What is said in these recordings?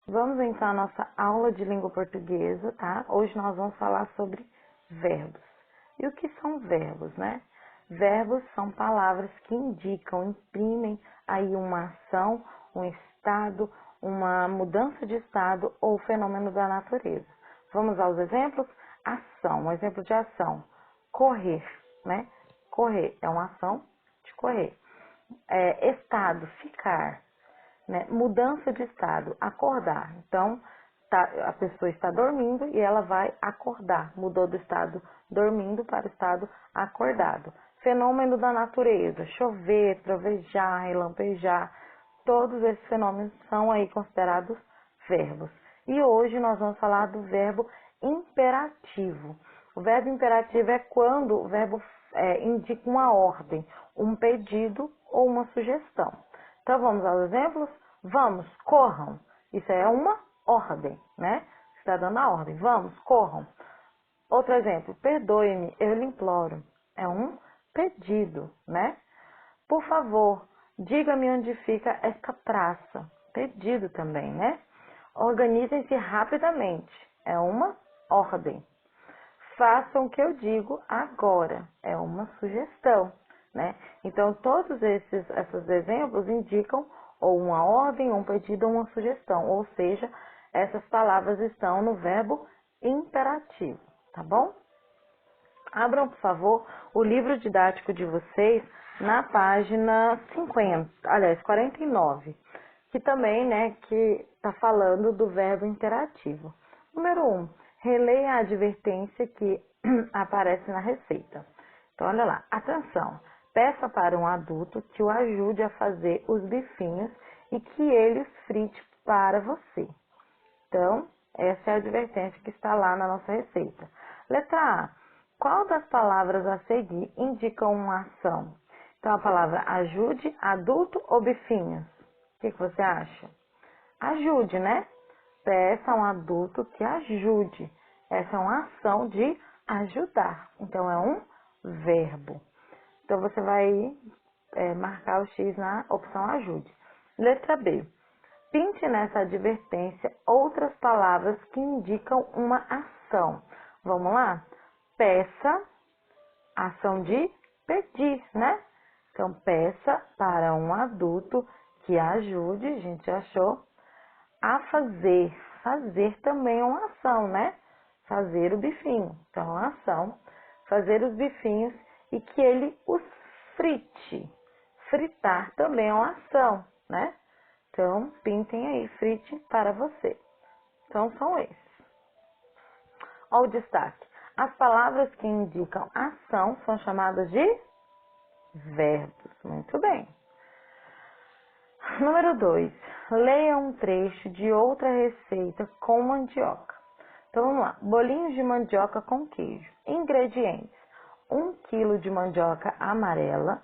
Vamos então à nossa aula de língua portuguesa, tá? Hoje nós vamos falar sobre verbos. E o que são verbos, né? Verbos são palavras que indicam, imprimem aí uma ação, um estado, uma mudança de estado ou fenômeno da natureza. Vamos aos exemplos? Ação, um exemplo de ação. Correr, né? Correr é uma ação de correr. Estado, ficar, né? Mudança de estado, acordar. Então, a pessoa está dormindo e ela vai acordar. Mudou do estado dormindo para o estado acordado. Fenômeno da natureza, chover, trovejar, relampejar, todos esses fenômenos são aí considerados verbos. E hoje nós vamos falar do verbo imperativo. O verbo imperativo é quando o verbo indica uma ordem, um pedido ou uma sugestão. Então vamos aos exemplos? Vamos, corram. Isso é uma ordem, né? Está dando a ordem. Vamos, corram. Outro exemplo, perdoe-me, eu lhe imploro. É um pedido, né? Por favor, diga-me onde fica esta praça. Pedido também, né? Organizem-se rapidamente. É uma ordem. Façam o que eu digo agora. É uma sugestão, né? Então, todos esses exemplos indicam ou uma ordem, um pedido ou uma sugestão. Ou seja, essas palavras estão no verbo imperativo, tá bom? Abram, por favor, o livro didático de vocês na página 49, que também, né, que está falando do verbo imperativo. Número 1, releia a advertência que aparece na receita. Então, olha lá, atenção, peça para um adulto que o ajude a fazer os bifinhos e que ele os frite para você. Então, essa é a advertência que está lá na nossa receita. Letra A. Qual das palavras a seguir indicam uma ação? Então, a palavra ajude, adulto ou bifinhos? O que você acha? Ajude, né? Peça a um adulto que ajude. Essa é uma ação de ajudar. Então, é um verbo. Então, você vai marcar o X na opção ajude. Letra B. Pinte nessa advertência outras palavras que indicam uma ação. Vamos lá? Peça, ação de pedir, né? Então, peça para um adulto que ajude, a gente achou, a fazer. Fazer também é uma ação, né? Fazer o bifinho. Então, é uma ação. Fazer os bifinhos e que ele os frite. Fritar também é uma ação, né? Então, pintem aí, frite para você. Então, são esses. Olha o destaque. As palavras que indicam ação são chamadas de verbos. Muito bem. Número 2. Leia um trecho de outra receita com mandioca. Então, vamos lá. Bolinhos de mandioca com queijo. Ingredientes. 1 kg de mandioca amarela,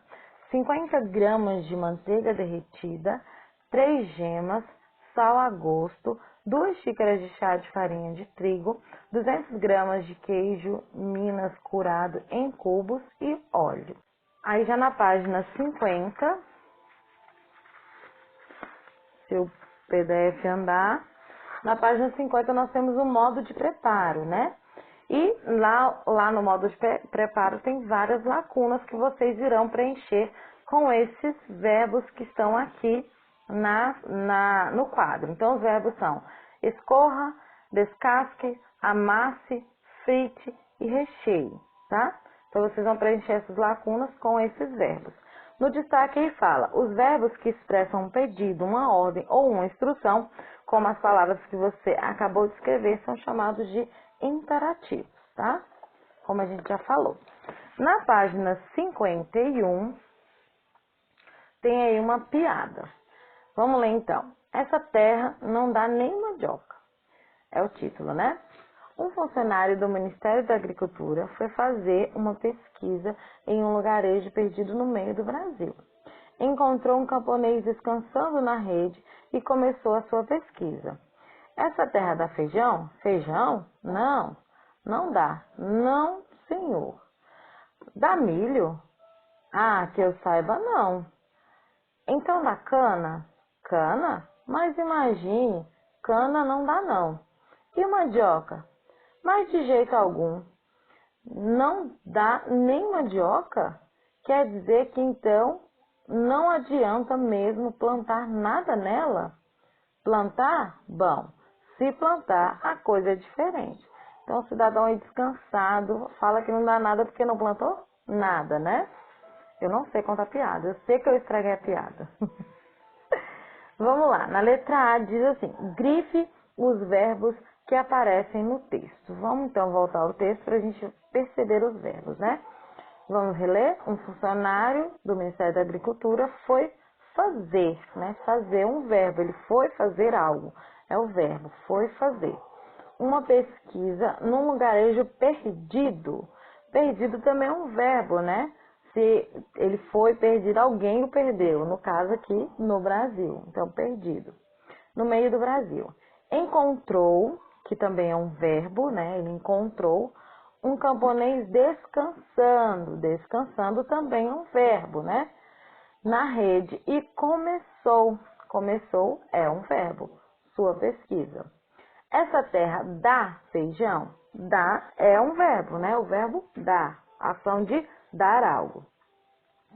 50 gramas de manteiga derretida, 3 gemas, sal a gosto, 2 xícaras de chá de farinha de trigo, 200 gramas de queijo Minas curado em cubos e óleo. Aí já na página 50, se o PDF andar, na página 50 nós temos o modo de preparo, né? E lá no modo de preparo tem várias lacunas que vocês irão preencher com esses verbos que estão aqui no quadro. Então, os verbos são escorra, descasque, amasse, frite e recheie, tá? Então, vocês vão preencher essas lacunas com esses verbos. No destaque aí fala, os verbos que expressam um pedido, uma ordem ou uma instrução, como as palavras que você acabou de escrever, são chamados de imperativos, tá? Como a gente já falou. Na página 51, tem aí uma piada. Vamos ler então. Essa terra não dá nem mandioca. É o título, né? Um funcionário do Ministério da Agricultura foi fazer uma pesquisa em um lugarejo perdido no meio do Brasil. Encontrou um camponês descansando na rede e começou a sua pesquisa. Essa terra dá feijão? Feijão? Não, não dá. Não, senhor. Dá milho? Ah, que eu saiba, não. Então dá cana? Cana? Mas imagine, Cana não dá não. E mandioca? Mas de jeito algum. Não dá nem mandioca? Quer dizer que então não adianta mesmo plantar nada nela? Plantar? Bom, se plantar, a coisa é diferente. Então o cidadão aí descansado fala que não dá nada porque não plantou nada, né? Eu não sei contar piada, eu sei que eu estraguei a piada. Vamos lá, na letra A diz assim, grife os verbos que aparecem no texto. Vamos então voltar ao texto para a gente perceber os verbos, né? Vamos reler? Um funcionário do Ministério da Agricultura foi fazer, né? Fazer um verbo, ele foi fazer algo. É o verbo, foi fazer. Uma pesquisa num lugarejo perdido. Perdido também é um verbo, né? Se ele foi perdido, alguém o perdeu. No caso aqui, no Brasil. Então, perdido. No meio do Brasil. Encontrou, que também é um verbo, né? Ele encontrou um camponês descansando. Descansando também é um verbo, né? Na rede. E começou. Começou é um verbo. Sua pesquisa. Essa terra dá feijão? Dá é um verbo, né? O verbo dá. Ação de dar algo.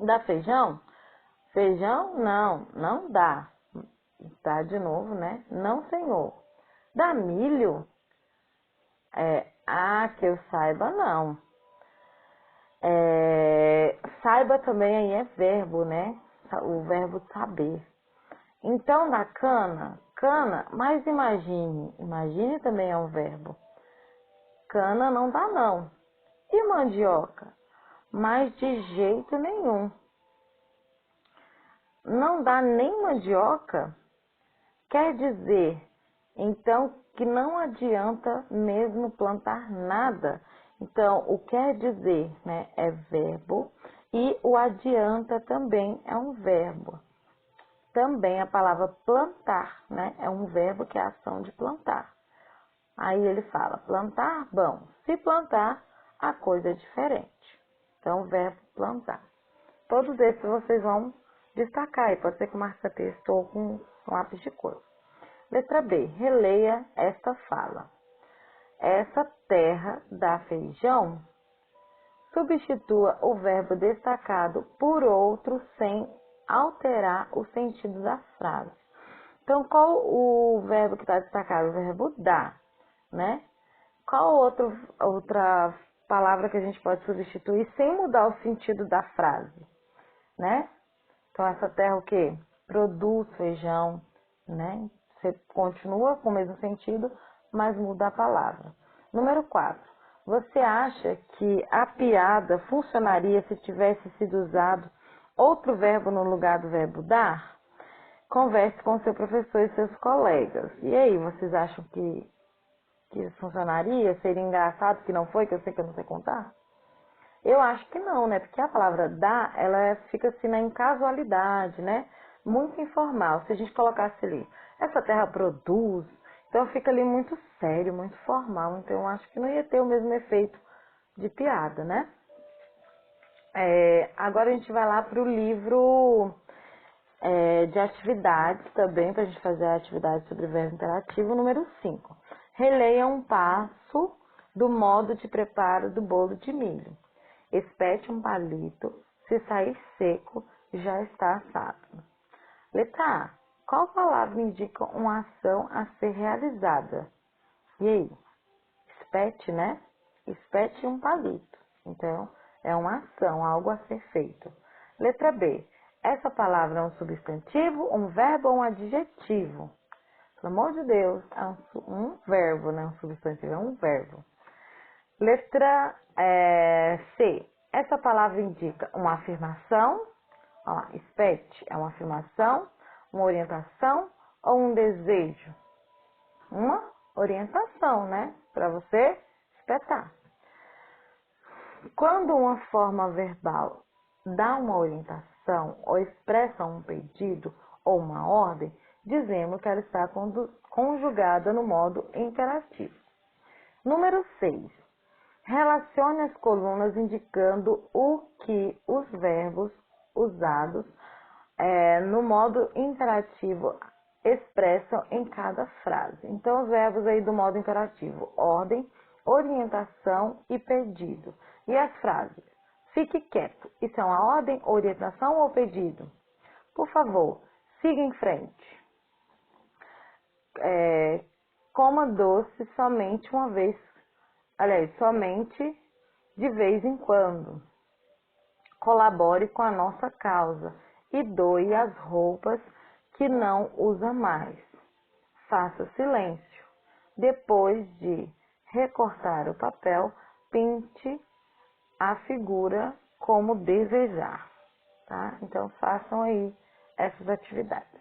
Dá feijão? Feijão? Não, não dá. Dá de novo, né? Não, senhor. Dá milho? Que eu saiba, não. Saiba também aí é verbo, né? O verbo saber. Então, da cana, cana, mas imagine também é um verbo. Cana não dá não. E mandioca? Mas de jeito nenhum. Não dá nem mandioca? Quer dizer, então, que não adianta mesmo plantar nada. Então, o quer dizer, né, é verbo e o adianta também é um verbo. Também a palavra plantar, né, é um verbo que é a ação de plantar. Aí ele fala, plantar, bom, se plantar, a coisa é diferente. Então, o verbo plantar. Todos esses vocês vão destacar, e pode ser que o marca texto ou com lápis de cor. Letra B, releia esta fala. Essa terra dá feijão? Substitua o verbo destacado por outro sem alterar o sentido da frase. Então, qual o verbo que está destacado? O verbo dá, né? Qual outra palavra que a gente pode substituir sem mudar o sentido da frase, né? Então, essa terra o quê? Produz feijão, né? Você continua com o mesmo sentido, mas muda a palavra. Número 4. Você acha que a piada funcionaria se tivesse sido usado outro verbo no lugar do verbo dar? Converse com seu professor e seus colegas. E aí, vocês acham que isso funcionaria? Seria engraçado que não foi, que eu sei que eu não sei contar? Eu acho que não, né? Porque a palavra dá, ela fica assim na incasualidade, né? Muito informal. Se a gente colocasse ali, essa terra produz, então fica ali muito sério, muito formal. Então eu acho que não ia ter o mesmo efeito de piada, né? Agora a gente vai lá para o livro de atividades também, para a gente fazer a atividade sobre o verbo interativo, número 5. Releia um passo do modo de preparo do bolo de milho. Espete um palito, se sair seco, já está assado. Letra A. Qual palavra indica uma ação a ser realizada? E aí? Espete, né? Espete um palito. Então, é uma ação, algo a ser feito. Letra B. Essa palavra é um substantivo, um verbo ou um adjetivo? Pelo amor de Deus, é um verbo, né? Um substantivo é um verbo. Letra C. Essa palavra indica uma afirmação. Olha lá, expect é uma afirmação, uma orientação ou um desejo? Uma orientação, né? Para você espetar. Quando uma forma verbal dá uma orientação ou expressa um pedido ou uma ordem, dizemos que ela está conjugada no modo imperativo. Número 6. Relacione as colunas indicando o que os verbos usados no modo imperativo expressam em cada frase. Então, os verbos aí do modo imperativo: ordem, orientação e pedido. E as frases? Fique quieto. Isso é uma ordem, orientação ou pedido? Por favor, siga em frente. Coma doce somente uma vez. Aliás, somente de vez em quando. Colabore com a nossa causa e doe as roupas que não usa mais. Faça silêncio. Depois de recortar o papel, pinte a figura como desejar, tá? Então, façam aí essas atividades.